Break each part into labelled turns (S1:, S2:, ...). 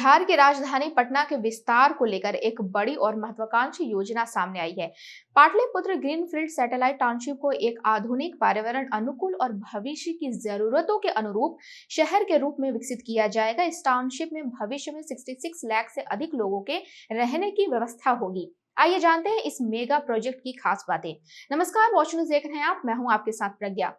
S1: बिहार की राजधानी पटना के विस्तार को लेकर एक बड़ी और महत्वाकांक्षी योजना सामने आई है। पाटलिपुत्र ग्रीनफील्ड सैटेलाइट टाउनशिप को एक आधुनिक, पर्यावरण अनुकूल और भविष्य की जरूरतों के अनुरूप शहर के रूप में विकसित किया जाएगा। इस टाउनशिप में भविष्य में 66 लाख से अधिक लोगों के रहने की व्यवस्था होगी। आइए जानते हैं इस मेगा प्रोजेक्ट की खास बातें। नमस्कार, वॉच न्यूज़ देख रहे हैं आप, मैं हूं आपके साथ प्रज्ञा।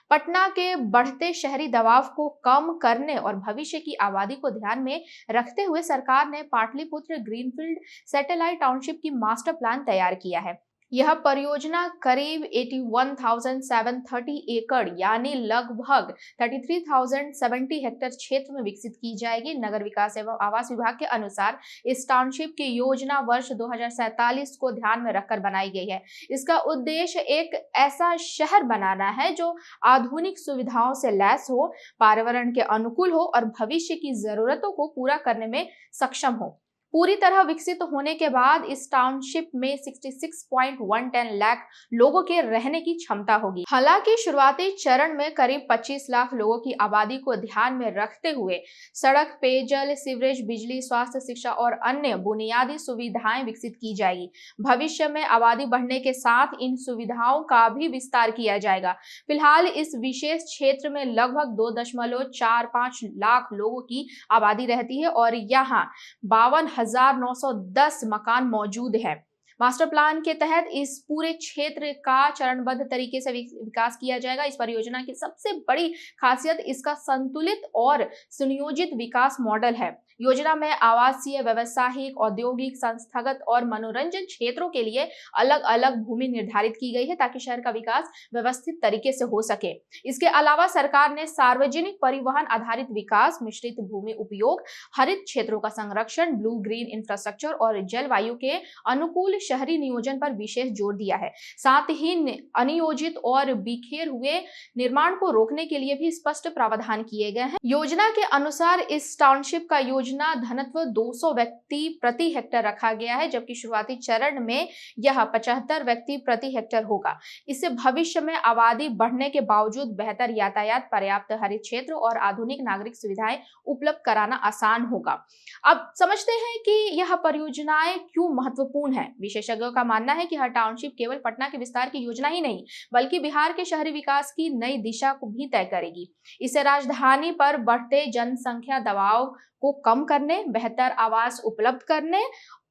S1: पटना के बढ़ते शहरी दबाव को कम करने और भविष्य की आबादी को ध्यान में रखते हुए सरकार ने पाटलिपुत्र ग्रीनफील्ड सैटेलाइट टाउनशिप की मास्टर प्लान तैयार किया है। यह परियोजना करीब 81,730 एकड़ यानी लगभग 33,070 हेक्टेयर क्षेत्र में विकसित की जाएगी। नगर विकास एवं आवास विभाग के अनुसार इस टाउनशिप की योजना वर्ष 2047 को ध्यान में रखकर बनाई गई है। इसका उद्देश्य एक ऐसा शहर बनाना है जो आधुनिक सुविधाओं से लैस हो, पर्यावरण के अनुकूल हो और भविष्य की जरूरतों को पूरा करने में सक्षम हो। पूरी तरह विकसित होने के बाद इस टाउनशिप में 66.110 लाख लोगों के रहने की क्षमता होगी। हालांकि शुरुआती चरण में करीब 25 लाख लोगों की आबादी को ध्यान में रखते हुए सड़क, पेयजल, सीवरेज, बिजली, स्वास्थ्य, शिक्षा और अन्य बुनियादी सुविधाएं विकसित की जाएगी। भविष्य में आबादी बढ़ने के साथ इन सुविधाओं का भी विस्तार किया जाएगा। फिलहाल इस विशेष क्षेत्र में लगभग 2.45 लाख लोगों की आबादी रहती है और यहाँ 52,910 मकान मौजूद है। मास्टर प्लान के तहत इस पूरे क्षेत्र का चरणबद्ध तरीके से विकास किया जाएगा। इस परियोजना की सबसे बड़ी खासियत इसका संतुलित और सुनियोजित विकास मॉडल है। योजना में आवासीय, व्यावसायिक, औद्योगिक, संस्थागत और मनोरंजन क्षेत्रों के लिए अलग अलग भूमि निर्धारित की गई है ताकि शहर का विकास व्यवस्थित तरीके से हो सके। इसके अलावा सरकार ने सार्वजनिक परिवहन आधारित विकास, मिश्रित भूमि उपयोग, हरित क्षेत्रों का संरक्षण, ब्लू ग्रीन इंफ्रास्ट्रक्चर और जलवायु के अनुकूल शहरी नियोजन पर विशेष जोर दिया है। साथ ही अनियोजित और बिखेर हुए निर्माण को रोकने के लिए भी स्पष्ट प्रावधान किए गए हैं। योजना के अनुसार इस टाउनशिप का योजना घनत्व 200 व्यक्ति प्रति हेक्टेयर रखा गया है, जबकि शुरुआती चरण में यह 75 व्यक्ति प्रति हेक्टेयर होगा। इससे भविष्य में आबादी बढ़ने के बावजूद बेहतर यातायात, पर्याप्त हरित क्षेत्र और आधुनिक नागरिक सुविधाएं उपलब्ध कराना आसान होगा। अब समझते हैं कि यह परियोजनाएं क्यों महत्वपूर्ण है। विशेषज्ञों का मानना है कि हर टाउनशिप केवल पटना के विस्तार की योजना ही नहीं, बल्कि बिहार के शहरी विकास की नई दिशा को भी तय करेगी। इससे राजधानी पर बढ़ते जनसंख्या दबाव को कम करने, बेहतर आवास उपलब्ध करने,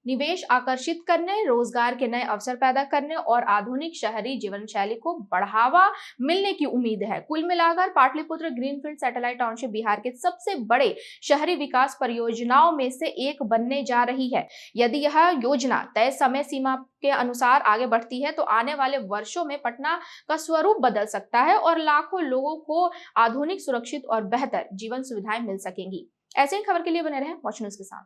S1: निवेश आकर्षित करने, रोजगार के नए अवसर पैदा करने और आधुनिक शहरी जीवन शैली को बढ़ावा मिलने की उम्मीद है। कुल मिलाकर Pataliputra greenfield satellite township Bihar के सबसे बड़े शहरी विकास परियोजनाओं में से एक बनने जा रही है। यदि यह योजना तय समय सीमा के अनुसार आगे बढ़ती है तो आने वाले वर्षों में पटना का स्वरूप बदल सकता है और लाखों लोगों को आधुनिक, सुरक्षित और बेहतर जीवन सुविधाएं मिल सकेंगी। ऐसे ही खबर के लिए बने रहें वॉच न्यूज़ के साथ।